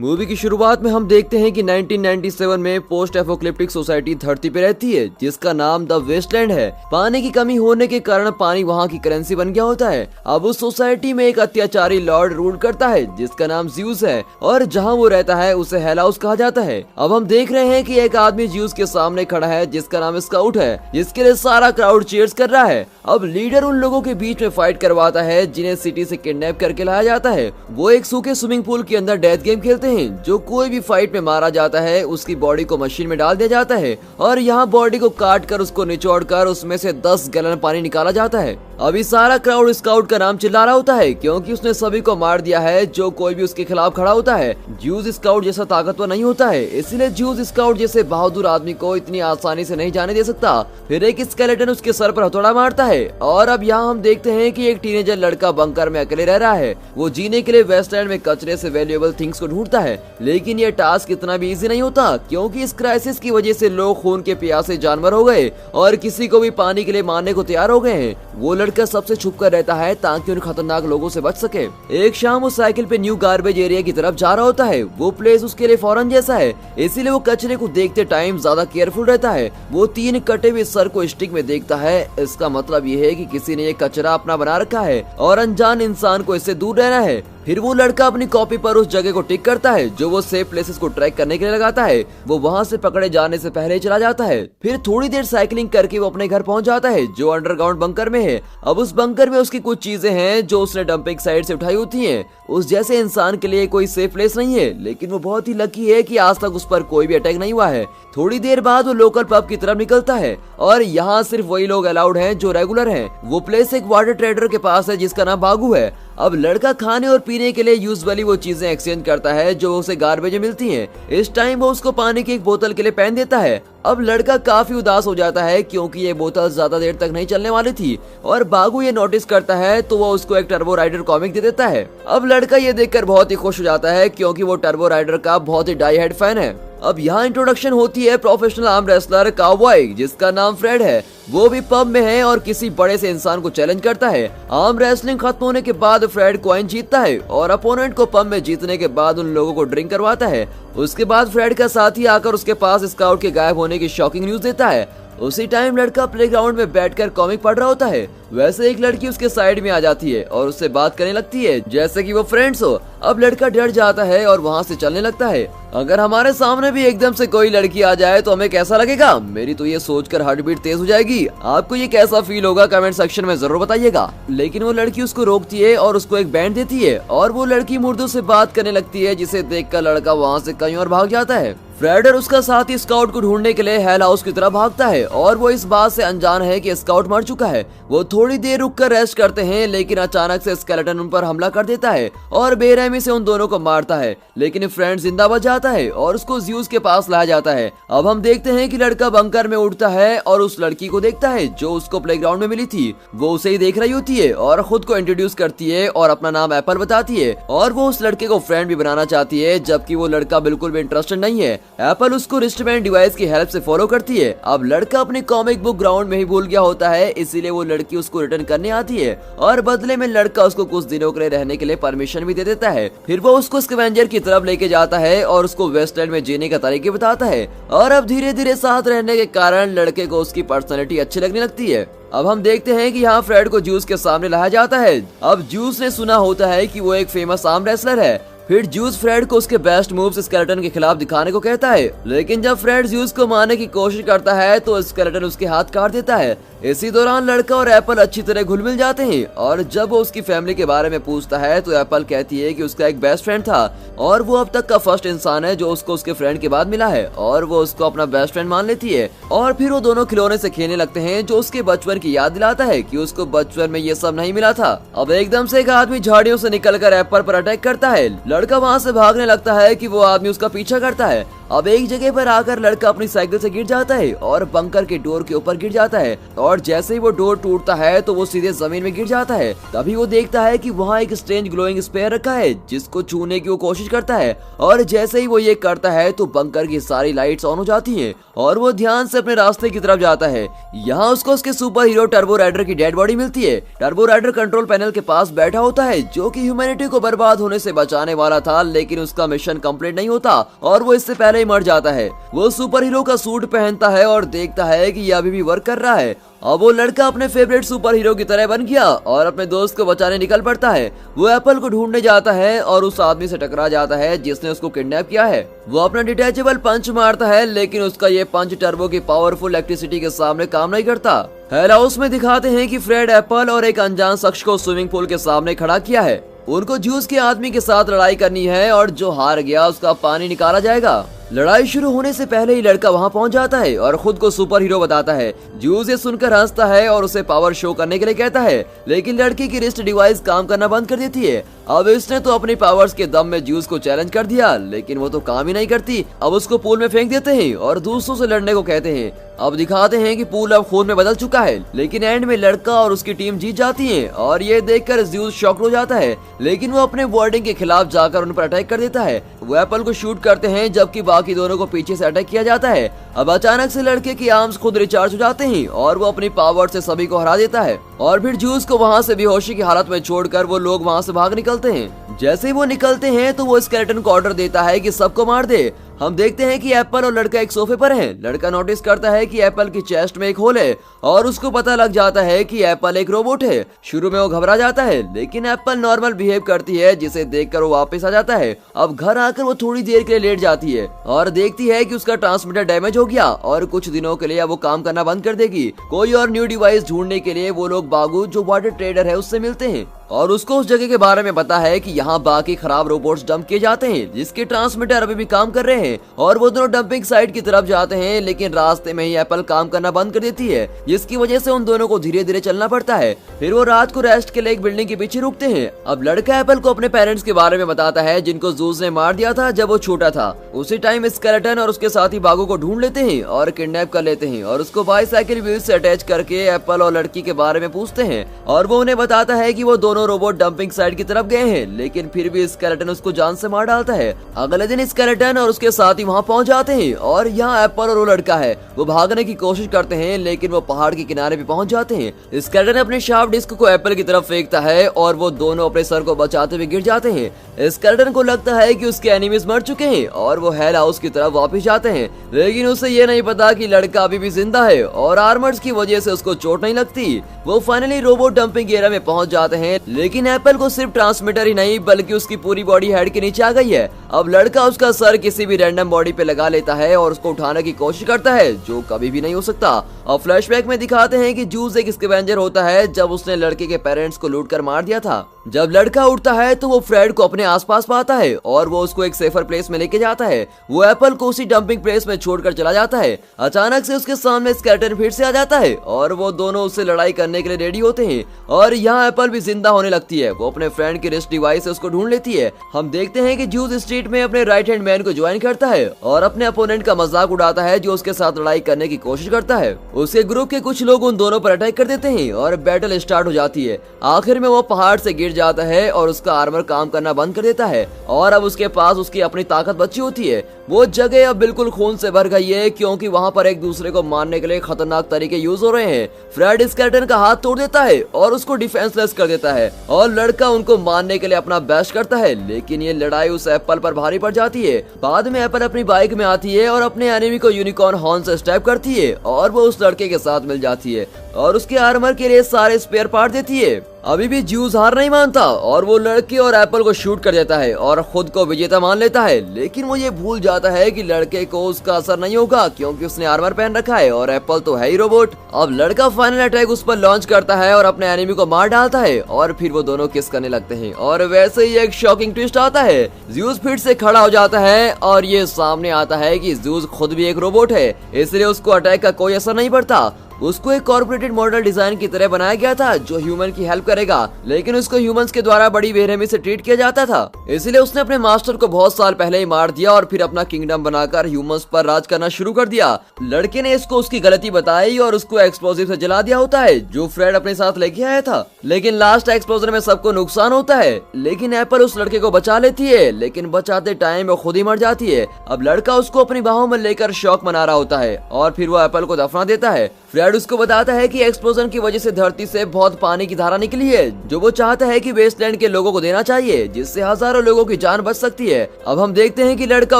Movie की शुरुआत में हम देखते हैं कि 1997 में पोस्ट एपोकलिप्टिक सोसाइटी धरती पे रहती है जिसका नाम द वेस्टलैंड है। पानी की कमी होने के कारण पानी वहाँ की करेंसी बन गया होता है। अब उस सोसाइटी में एक अत्याचारी लॉर्ड रूल करता है जिसका नाम ज्यूस है और जहाँ वो रहता है उसे हेल हाउस कहा जाता है। अब हम देख रहे हैं कि एक आदमी ज्यूस के सामने खड़ा है जिसका नाम स्काउट है, जिसके लिए सारा क्राउड चीयर्स कर रहा है। अब लीडर उन लोगों के बीच में फाइट करवाता है जिन्हें सिटी से किडनैप करके लाया जाता है। वो एक सूखे स्विमिंग पूल के अंदर डेथ गेम खेलते हैं। जो कोई भी फाइट में मारा जाता है उसकी बॉडी को मशीन में डाल दिया जाता है और यहाँ बॉडी को काट कर उसको निचोड़ कर उसमें से 10 गैलन पानी निकाला जाता है। अभी सारा क्राउड स्काउट का नाम चिल्ला रहा होता है क्योंकि उसने सभी को मार दिया है जो कोई भी उसके खिलाफ खड़ा होता है। ज्यूस स्काउट जैसा ताकतवर नहीं होता है, इसलिए ज्यूस स्काउट जैसे बहादुर आदमी को इतनी आसानी से नहीं जाने दे सकता। फिर एक स्केलेटन उसके सर पर हथौड़ा मारता है और अब यहाँ हम देखते हैं कि एक टीनेजर लड़का बंकर में अकेले रह रहा है। वो जीने के लिए वेस्टलैंड में कचरे से वैल्यूएबल थिंग्स को ढूंढता है, लेकिन ये टास्क इतना भी इजी नहीं होता क्योंकि इस क्राइसिस की वजह से लोग खून के प्यासे जानवर हो गए और किसी को भी पानी के लिए मारने को तैयार हो गए हैं। वो लड़का सबसे छुप कर रहता है ताकि उन खतरनाक लोगों से बच सके। एक शाम वो साइकिल पे न्यू गार्बेज एरिया की तरफ जा रहा होता है। वो प्लेस उसके लिए फॉरेन जैसा है, इसीलिए वो कचरे को देखते टाइम ज्यादा केयरफुल रहता है। वो 3 कटे हुए सर को स्टिक में देखता है। इसका मतलब ये है कि किसी ने ये कचरा अपना बना रखा है और अनजान इंसान को इससे दूर रहना है। फिर वो लड़का अपनी कॉपी पर उस जगह को टिक करता है जो वो सेफ प्लेसेस को ट्रैक करने के लिए लगाता है। वो वहाँ से पकड़े जाने से पहले चला जाता है। फिर थोड़ी देर साइकिलिंग करके वो अपने घर पहुँच जाता है जो अंडरग्राउंड बंकर में है। अब उस बंकर में उसकी कुछ चीजें हैं जो उसने डंपिंग साइट से उठाई होती हैं। उस जैसे इंसान के लिए कोई सेफ प्लेस नहीं है, लेकिन वो बहुत ही लकी है कि आज तक उस पर कोई भी अटैक नहीं हुआ है। थोड़ी देर बाद वो लोकल पब की तरफ निकलता है और यहाँ सिर्फ वही लोग अलाउड हैं जो रेगुलर हैं। वो प्लेस एक वाटर ट्रेडर के पास है जिसका नाम बागू है। अब लड़का खाने और पीने के लिए यूजुअली वो चीजें एक्सचेंज करता है जो उसे गार्बेज में मिलती हैं। इस टाइम वो उसको पानी की एक बोतल के लिए पेन देता है। अब लड़का काफी उदास हो जाता है क्योंकि ये बोतल ज्यादा देर तक नहीं चलने वाली थी और बागू ये नोटिस करता है तो वो उसको एक टर्बो राइडर कॉमिक दे देता है। अब लड़का ये देखकर बहुत ही खुश हो जाता है क्योंकि वो टर्बो राइडर का बहुत ही डाई हेड फैन है। अब यहाँ इंट्रोडक्शन होती है प्रोफेशनल आर्म रेसलर काउबॉय जिसका नाम फ्रेड है। वो भी पब में है और किसी बड़े से इंसान को चैलेंज करता है। आर्म रेसलिंग खत्म होने के बाद फ्रेड कॉइन जीतता है और अपोनेंट को पब में जीतने के बाद उन लोगों को ड्रिंक करवाता है। उसके बाद फ्रेड का साथी आकर उसके पास स्काउट के गायब होने की शॉकिंग न्यूज देता है। उसी टाइम लड़का प्लेग्राउंड में बैठकर कॉमिक पढ़ रहा होता है। वैसे एक लड़की उसके साइड में आ जाती है और उससे बात करने लगती है जैसे कि वो फ्रेंड्स हो। अब लड़का डर जाता है और वहाँ से चलने लगता है। अगर हमारे सामने भी एकदम से कोई लड़की आ जाए तो हमें कैसा लगेगा? मेरी तो ये सोचकर हार्ट बीट तेज हो जाएगी। आपको ये कैसा फील होगा कमेंट सेक्शन में जरूर बताइएगा। लेकिन वो लड़की उसको रोकती है और उसको एक बैंड देती है और वो लड़की मुर्दों से बात करने लगती है जिसे देखकर लड़का वहाँ से कहीं और भाग जाता है। फ्रेड और उसका साथी स्काउट को ढूंढने के लिए हेल हाउस की तरफ भागता है और वो इस बात से अनजान है कि स्काउट मर चुका है। वो थोड़ी देर रुककर रेस्ट करते हैं लेकिन अचानक से स्केलेटन उन पर हमला कर देता है और बेरहमी से उन दोनों को मारता है, लेकिन फ्रेंड जिंदा बच जाता है और उसको ज्यूस के पास लाया जाता है। अब हम देखते हैं कि लड़का बंकर में उठता है और उस लड़की को देखता है जो उसको प्लेग्राउंड में मिली थी। वो उसे ही देख रही होती है और खुद को इंट्रोड्यूस करती है और अपना नाम एप्पल बताती है और वो उस लड़के को फ्रेंड भी बनाना चाहती है, जबकि वो लड़का बिल्कुल भी इंटरेस्टेड नहीं है। एप्पल उसको रिस्टबैंड डिवाइस की हेल्प से फॉलो करती है। अब लड़का अपनी कॉमिक बुक ग्राउंड में ही भूल गया होता है, इसीलिए वो लड़की उसको रिटर्न करने आती है और बदले में लड़का उसको कुछ दिनों के लिए रहने के लिए परमिशन भी दे देता है। फिर वो उसको स्कैवेंजर की तरफ लेके जाता है और उसको वेस्टलैंड में जीने का तरीके बताता है और अब धीरे धीरे साथ रहने के कारण लड़के को उसकी पर्सनैलिटी अच्छी लगने लगती है। अब हम देखते हैं कि यहाँ फ्रेड को ज्यूस के सामने लाया जाता है। अब ज्यूस ने सुना होता है कि वो एक फेमस आर्म रेसलर है। फिर ज्यूस फ्रेड को उसके बेस्ट मूव्स स्केलेटन के खिलाफ दिखाने को कहता है, लेकिन जब फ्रेड ज्यूस को मारने की कोशिश करता है तो स्केलेटन उसके हाथ काट देता है। इसी दौरान लड़का और एप्पल अच्छी तरह घुल मिल जाते हैं और जब वो उसकी फैमिली के बारे में पूछता है तो एप्पल कहती है कि उसका एक बेस्ट फ्रेंड था और वो अब तक का फर्स्ट इंसान है जो उसको उसके फ्रेंड के बाद मिला है और वो उसको अपना बेस्ट फ्रेंड मान लेती है। और फिर वो दोनों खिलौने से खेलने लगते हैं जो उसके बचपन की याद दिलाता है कि उसको बचपन में ये सब नहीं मिला था। अब एकदम से एक आदमी झाड़ियों से निकलकर एप्पल पर अटैक करता है। लड़का वहाँ से भागने लगता है कि वो आदमी उसका पीछा करता है। अब एक जगह पर आकर लड़का अपनी साइकिल से गिर जाता है और बंकर के डोर के ऊपर गिर जाता है और जैसे ही वो डोर टूटता है तो वो सीधे जमीन में गिर जाता है। तभी वो देखता है कि वहाँ एक स्ट्रेंज ग्लोइंग स्पेयर रखा है जिसको छूने की वो कोशिश करता है और जैसे ही वो ये करता है तो बंकर की सारी लाइट्स ऑन हो जाती हैं और वो ध्यान से अपने रास्ते की तरफ जाता है। यहाँ उसको उसके सुपर हीरो टर्बो राइडर की डेड बॉडी मिलती है। टर्बो राइडर कंट्रोल पैनल के पास बैठा होता है जो कि ह्यूमैनिटी को बर्बाद होने से बचाने वाला था, लेकिन उसका मिशन कंप्लीट नहीं होता और वो इससे पहले ही मर जाता है। वो सुपर हीरो का सूट पहनता है और देखता है कि यह अभी भी वर्क कर रहा है। अब वो लड़का अपने फेवरेट सुपर हीरो की तरह बन गया और अपने दोस्त को बचाने निकल पड़ता है। वो एप्पल को ढूंढने जाता है और उस आदमी से टकरा जाता है जिसने उसको किडनैप किया है। वो अपना डिटैचेबल पंच मारता है लेकिन उसका ये पंच टर्बो की पावरफुल इलेक्ट्रिसिटी के सामने काम नहीं करता। हेल हाउस में दिखाते हैं कि फ्रेड एप्पल और एक अनजान शख्स को स्विमिंग पूल के सामने खड़ा किया है। उनको ज्यूस के आदमी के साथ लड़ाई करनी है और जो हार गया उसका पानी निकाला जाएगा। लड़ाई शुरू होने से पहले ही लड़का वहां पहुंच जाता है और खुद को सुपर हीरो बताता है। ज्यूस ये सुनकर हंसता है और उसे पावर शो करने के लिए कहता है, लेकिन लड़की की रिस्ट डिवाइस काम करना बंद कर देती है। अब इसने तो अपनी पावर्स के दम में ज्यूस को चैलेंज कर दिया, लेकिन वो तो काम ही नहीं करती। अब उसको पूल में फेंक देते हैं और दूसरों से लड़ने को कहते हैं। अब दिखाते हैं कि पूल अब खून में बदल चुका है, लेकिन एंड में लड़का और उसकी टीम जीत जाती है और ये देखकर ज्यूस शॉक हो जाता है, लेकिन वो अपने वार्डिंग के खिलाफ जाकर उन पर अटैक कर देता है। वो एप्पल को शूट करते हैं जबकि बाकी दोनों को पीछे से अटैक किया जाता है। अब अचानक से लड़के की आर्म्स खुद रिचार्ज हो जाते हैं और वो अपनी पावर से सभी को हरा देता है और फिर ज्यूस को वहाँ से बेहोशी की हालत में छोड़कर वो लोग वहाँ से भाग निकलते हैं। जैसे ही वो निकलते हैं तो वो स्केलेटन को ऑर्डर देता है कि सबको मार दे। हम देखते हैं कि एप्पल और लड़का एक सोफे पर हैं। लड़का नोटिस करता है कि एप्पल की चेस्ट में एक होल है और उसको पता लग जाता है कि एप्पल एक रोबोट है। शुरू में वो घबरा जाता है, लेकिन एप्पल नॉर्मल बिहेव करती है जिसे देखकर वो वापस आ जाता है। अब घर आकर वो थोड़ी देर के लिए लेट जाती है और देखती है कि उसका ट्रांसमीटर डैमेज हो गया और कुछ दिनों के लिए वो काम करना बंद कर देगी। कोई और न्यू डिवाइस ढूंढने के लिए वो लोग बागू जो वाटर ट्रेडर है उससे मिलते हैं और उसको उस जगह के बारे में पता है कि यहाँ बाकी खराब रोबोट्स डंप किए जाते हैं जिसके ट्रांसमीटर अभी भी काम कर रहे हैं और वो दोनों डंपिंग साइट की तरफ जाते हैं, लेकिन रास्ते में ही एप्पल काम करना बंद कर देती है जिसकी वजह से उन दोनों को धीरे धीरे चलना पड़ता है। फिर वो रात को रेस्ट के लिए एक बिल्डिंग के पीछे रुकते हैं। अब लड़का एप्पल को अपने पेरेंट्स के बारे में बताता है जिनको जूस ने मार दिया था जब वो छोटा था। उसी टाइम स्केलेटन और उसके साथी बागू को ढूंढ लेते हैं और किडनैप कर लेते हैं और उसको बाईसाइकिल व्हील से अटैच करके एप्पल और लड़की के बारे में पूछते हैं और वो उन्हें बताता है कि वो दोनों रोबोट डंपिंग साइड की तरफ गए हैं, लेकिन फिर भी स्केलेटन उसको जान से मार डालता है। अगले दिन स्केलेटन और उसके साथी वहाँ पहुँच जाते हैं और यहाँ एप्पल और वो लड़का है वो भागने की कोशिश करते हैं, लेकिन वो पहाड़ के किनारे पे पहुंच जाते हैं। स्केलेटन अपने शार्प डिस्क को एप्पल की तरफ फेंकता है और वो दोनों अपने सर को बचाते हुए गिर जाते हैं। स्केलेटन को लगता है कि उसके एनिमीज मर चुके हैं और वो हेल हाउस की तरफ वापस जाते हैं, लेकिन उसे ये नहीं पता कि लड़का अभी भी जिंदा है और आर्मर्स की वजह से उसको चोट नहीं लगती। वो फाइनली रोबोट डंपिंग एरिया में पहुंच जाते हैं, लेकिन एप्पल को सिर्फ ट्रांसमीटर ही नहीं बल्कि उसकी पूरी बॉडी हेड के नीचे आ गई है। अब लड़का उसका सर किसी भी रैंडम बॉडी पे लगा लेता है और उसको उठाने की कोशिश करता है जो कभी भी नहीं हो सकता। और फ्लैशबैक में दिखाते हैं कि जूस एक स्कैवेंजर होता है जब उसने लड़के के पेरेंट्स को लूट कर मार दिया था। जब लड़का उठता है तो वो फ्रेड को अपने आसपास पाता है और वो उसको एक सेफर प्लेस में लेके जाता है। वो एप्पल को उसी डंपिंग प्लेस में छोड़कर चला जाता है। अचानक से उसके सामने स्केलेटन फिर से आ जाता है और वो दोनों उससे लड़ाई करने के लिए रेडी होते हैं और यहाँ एप्पल भी जिंदा होने लगती है। वो अपने फ्रेंड की रिस्ट डिवाइस से उसको ढूंढ लेती है। हम देखते हैं कि जूस स्ट्रीट में अपने राइट हैंड मैन को ज्वाइन करता है और अपने अपोनेंट का मजाक उड़ाता है जो उसके साथ लड़ाई करने की कोशिश करता है। उसके ग्रुप के कुछ लोग उन दोनों पर अटैक कर देते हैं और बैटल स्टार्ट हो जाती है। आखिर में वो पहाड़ से गिर जाता है और उसका आर्मर काम करना बंद कर देता है और अब उसके पास उसकी अपनी ताकत बची होती है। वो जगह अब बिल्कुल खून से भर गई है क्योंकि वहाँ पर एक दूसरे को मारने के लिए खतरनाक तरीके यूज हो रहे हैं। फ्रेड स्केलेटन का हाथ तोड़ देता है और उसको डिफेंसलेस कर देता है और लड़का उनको मारने के लिए अपना बेस्ट करता है, लेकिन ये लड़ाई उस एप्पल पर भारी पड़ जाती है। बाद में एप्पल अपनी बाइक में आती है और अपने एनिमी को यूनिकॉर्न हॉर्न से स्टैप करती है और वो उस लड़के के साथ मिल जाती है और उसके आर्मर के लिए सारे स्पेयर पार्ट देती है। अभी भी ज्यूस हार नहीं मानता और वो लड़के और एप्पल को शूट कर देता है और खुद को विजेता मान लेता है, लेकिन वो ये भूल जाता है कि लड़के को उसका असर नहीं होगा क्योंकि उसने आर्मर पहन रखा है और एप्पल तो है ही रोबोट। अब लड़का फाइनल अटैक उस पर लॉन्च करता है और अपने एनिमी को मार डालता है और फिर वो दोनों किस करने लगते हैं और वैसे ही एक शॉकिंग ट्विस्ट आता है। ज्यूस फिर से खड़ा हो जाता है और ये सामने आता है कि ज्यूस खुद भी एक रोबोट है, इसलिए उसको अटैक का कोई असर नहीं पड़ता। उसको एक कॉर्पोरेटेड मॉडल डिजाइन की तरह बनाया गया था जो ह्यूमन की हेल्प करेगा, लेकिन उसको ह्यूमंस के द्वारा बड़ी बेरहमी से ट्रीट किया जाता था। इसलिए उसने अपने मास्टर को बहुत साल पहले ही मार दिया और फिर अपना किंगडम बनाकर ह्यूमंस पर राज करना शुरू कर दिया। लड़के ने इसको उसकी गलती बताई और उसको एक्सप्लोजिव से जला दिया होता है जो फ्रेड अपने साथ लेके आया था। लेकिन लास्ट एक्सप्लोजन में सबको नुकसान होता है, लेकिन एप्पल उस लड़के को बचा लेती है, लेकिन बचाते टाइम वो खुद ही मर जाती है। अब लड़का उसको अपनी बाहों में लेकर शौक मना रहा होता है और फिर वो एप्पल को दफना देता है। फ्रेड उसको बताता है कि एक्सप्लोजन की वजह से धरती से बहुत पानी की धारा निकली है जो वो चाहता है कि वेस्टलैंड के लोगों को देना चाहिए, जिससे हजारों लोगों की जान बच सकती है। अब हम देखते हैं कि लड़का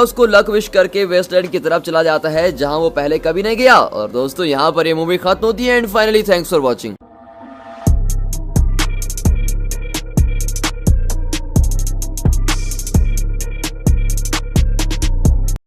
उसको लक विश करके वेस्टलैंड की तरफ चला जाता है जहां वो पहले कभी नहीं गया। और दोस्तों यहाँ पर ये मूवी खत्म होती है and finally thanks for watching.